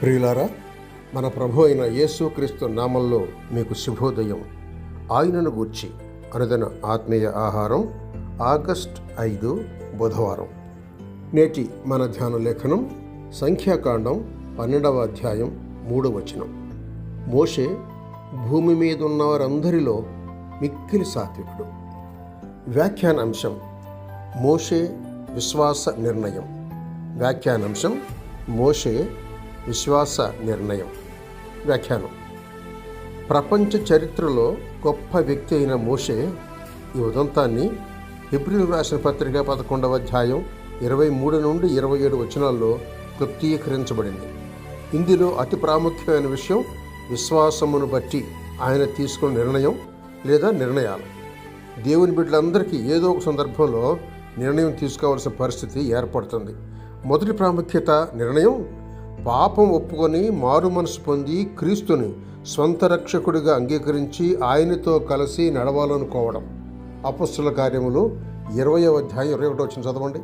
ప్రియులారా, మన ప్రభు అయిన యేసుక్రీస్తు నామంలో మీకు శుభోదయం. ఆయనను గూర్చి అనుదిన ఆత్మీయ ఆహారం ఆగస్ట్ 5 బుధవారం. నేటి మన ధ్యాన లేఖనం సంఖ్యాకాండం 12వ అధ్యాయం 3వ వచనం. మోషే భూమి మీద ఉన్న వారందరిలో మిక్కిలి సాత్వికుడు. వ్యాఖ్యానాంశం మోషే విశ్వాస నిర్ణయం. వ్యాఖ్యానాంశం మోషే విశ్వాస నిర్ణయం. వ్యాఖ్యానం: ప్రపంచ చరిత్రలో గొప్ప వ్యక్తి అయిన మోషే ఈ ఉదంతాన్ని హెబ్రీయులకు రాసిన పత్రిక 11వ అధ్యాయం 23 నుండి 27 వచనాల్లో క్లుప్తీకరించబడింది. ఇందులో అతి ప్రాముఖ్యమైన విషయం విశ్వాసమును బట్టి ఆయన తీసుకున్న నిర్ణయం లేదా నిర్ణయాలు. దేవుని బిడ్డలందరికీ ఏదో ఒక సందర్భంలో నిర్ణయం తీసుకోవాల్సిన పరిస్థితి ఏర్పడుతుంది. మొదటి ప్రాముఖ్యత నిర్ణయం పాపం ఒప్పుకొని మారు మనసు పొంది క్రీస్తుని స్వంత రక్షకుడిగా అంగీకరించి ఆయనతో కలిసి నడవాలనుకోవడం. అపొస్తలుల కార్యములు 20వ అధ్యాయం 21వ వచనం చదవండి.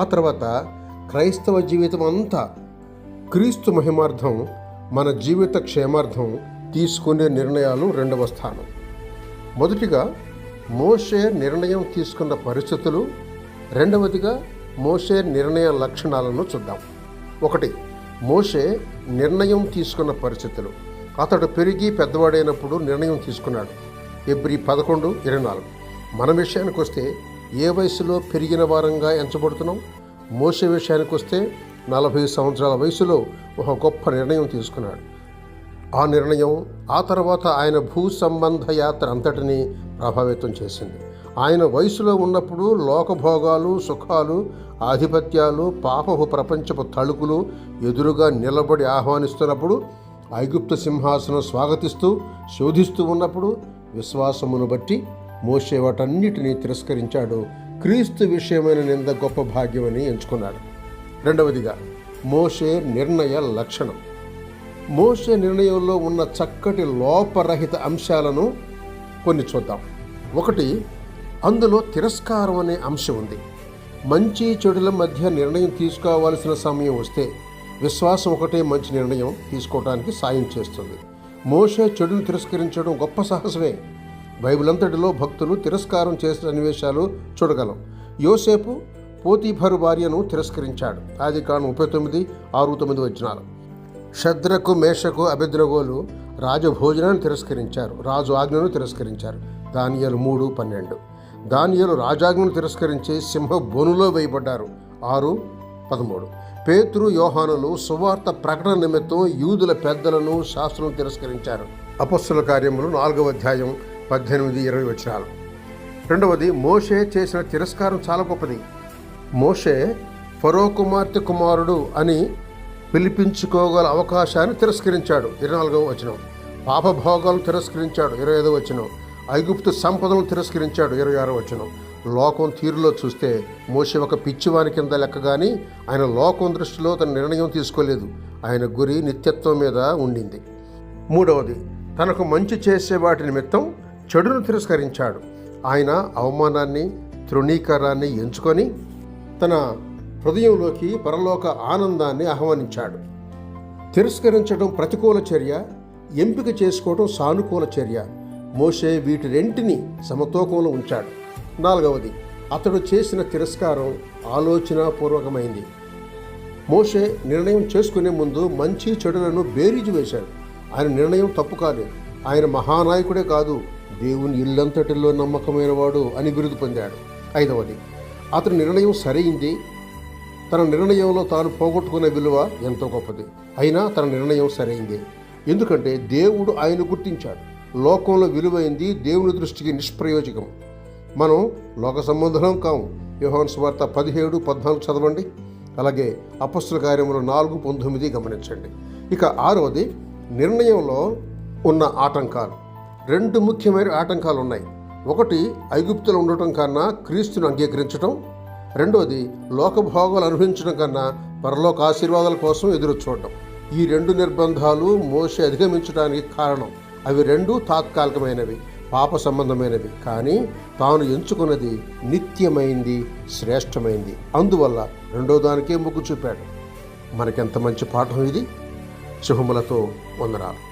ఆ తర్వాత క్రైస్తవ జీవితం అంతా క్రీస్తు మహిమార్థం, మన జీవిత క్షేమార్థం తీసుకునే నిర్ణయాలు రెండవ స్థానం. మొదటిగా మోషే నిర్ణయం తీసుకున్న పరిస్థితులు, రెండవదిగా మోషే నిర్ణయ లక్షణాలను చూద్దాం. 1. మోషే నిర్ణయం తీసుకున్న పరిస్థితులు. అతడు పెరిగి పెద్దవాడైనప్పుడు నిర్ణయం తీసుకున్నాడు. హెబ్రీ 11:24. మన విషయానికి వస్తే ఏ వయసులో పెరిగిన వారంగా ఎంచబడుతున్నాం? మోషే విషయానికి వస్తే 40 సంవత్సరాల వయసులో ఒక గొప్ప నిర్ణయం తీసుకున్నాడు. ఆ నిర్ణయం ఆ తర్వాత ఆయన భూ సంబంధ యాత్ర అంతటినీ ప్రభావితం చేసింది. ఆయన వయసులో ఉన్నప్పుడు లోకభోగాలు, సుఖాలు, ఆధిపత్యాలు, పాపపు ప్రపంచపు తళుకులు ఎదురుగా నిలబడి ఆహ్వానిస్తున్నప్పుడు, ఐగుప్తు సింహాసనం స్వాగతిస్తూ శోధిస్తూ ఉన్నప్పుడు విశ్వాసమును బట్టి మోషే వాటన్నిటినీ తిరస్కరించాడు. క్రీస్తు విషయమైన నింద గొప్ప భాగ్యమని ఎంచుకున్నాడు. రెండవదిగా మోషే నిర్ణయ లక్షణం. మోషే నిర్ణయంలో ఉన్న చక్కటి లోపరహిత అంశాలను కొన్ని చూద్దాం. 1. అందులో తిరస్కారం అనే అంశం ఉంది. మంచి చెడుల మధ్య నిర్ణయం తీసుకోవాల్సిన సమయం వస్తే విశ్వాసం ఒకటే మంచి నిర్ణయం తీసుకోవడానికి సాయం చేస్తుంది. మోషే చెడును తిరస్కరించడం గొప్ప సాహసమే. బైబిల్ అంతటిలో భక్తులు తిరస్కారం చేసిన సన్నివేశాలు చూడగలం. యోసేపు పోతీఫరు భార్యను తిరస్కరించాడు. ఆదికాండం 39:6-9 వచనాలు. షద్రకు, మేషకు, అబేద్నెగోలు రాజభోజనాన్ని తిరస్కరించారు. రాజు ఆజ్ఞను తిరస్కరించారు. దానియేలు 3:12. దానియేలు రాజాజ్ఞను తిరస్కరించి సింహ బోనులో వేయబడ్డారు. 6:13. పేతురు, యోహానులు సువార్త ప్రకటన నిమిత్తం యూదుల పెద్దలను, శాస్త్రులను తిరస్కరించారు. అపొస్తలుల కార్యములు 4వ అధ్యాయం 18-20 వచనాలు. రెండవది, మోషే చేసిన తిరస్కారం చాలా గొప్పది. మోషే ఫరో కుమార్తె కుమారుడు అని పిలిపించుకోగల అవకాశాన్ని తిరస్కరించాడు. 24వ వచనం. పాపభోగాలను తిరస్కరించాడు. 25వ వచనం. ఐగుప్తు సంపదలను తిరస్కరించాడు. 26వ వచనం. లోకం తీరులో చూస్తే మోషే ఒక పిచ్చివాని కింద లెక్క, కానీ ఆయన లోకం దృష్టిలో తన నిర్ణయం తీసుకోలేదు. ఆయన గురి నిత్యత్వం మీద ఉండింది. 3వది, తనకు మంచి చేసే వాటి నిమిత్తం చెడును తిరస్కరించాడు. ఆయన అవమానాన్ని, తృణీకారాన్ని ఎంచుకొని తన హృదయంలోకి పరలోక ఆనందాన్ని ఆహ్వానించాడు. తిరస్కరించడం ప్రతికూల చర్య, ఎంపిక చేసుకోవడం సానుకూల చర్య. మోషే వీటి రెంటిని సమతూకంలో ఉంచాడు. 4వది, అతడు చేసిన తిరస్కారం ఆలోచనాపూర్వకమైంది. మోషే నిర్ణయం చేసుకునే ముందు మంచి చెడులను బేరీజు వేశాడు. ఆయన నిర్ణయం తప్పు కాలేదు. ఆయన మహానాయకుడే కాదు, దేవుని ఇల్లంతటిలో నమ్మకమైన వాడు అని బిరుదు పొందాడు. 5వది, అతని నిర్ణయం సరైంది. తన నిర్ణయంలో తాను పోగొట్టుకునే విలువ ఎంతో గొప్పది. అయినా తన నిర్ణయం సరైంది. ఎందుకంటే దేవుడు ఆయన గుర్తించాడు. లోకంలో విలువైంది దేవుని దృష్టికి నిష్ప్రయోజకం. మనం లోక సంబంధం కాము. యోహాను సువార్త 17:14 చదవండి. అలాగే అపొస్తలుల కార్యములు 4:19 గమనించండి. ఇక 6వది, నిర్ణయంలో ఉన్న ఆటంకాలు. 2 ముఖ్యమైన ఆటంకాలు ఉన్నాయి. 1, ఐగుప్తులో ఉండటం కన్నా క్రీస్తును అంగీకరించడం. 2వది, లోకభోగాలు అనుభవించడం కన్నా పరలోక ఆశీర్వాదాల కోసం ఎదురు చూడడం. ఈ 2 నిర్బంధాలు మోషే అధిగమించడానికి కారణం. అవి 2 తాత్కాలికమైనవి, పాప సంబంధమైనవి. కానీ తాను ఎంచుకున్నది నిత్యమైంది, శ్రేష్టమైంది. అందువల్ల రెండో దానికే మొగ్గు చూపాడు. మనకెంత మంచి పాఠం ఇది! శుభములతో వందనాలు.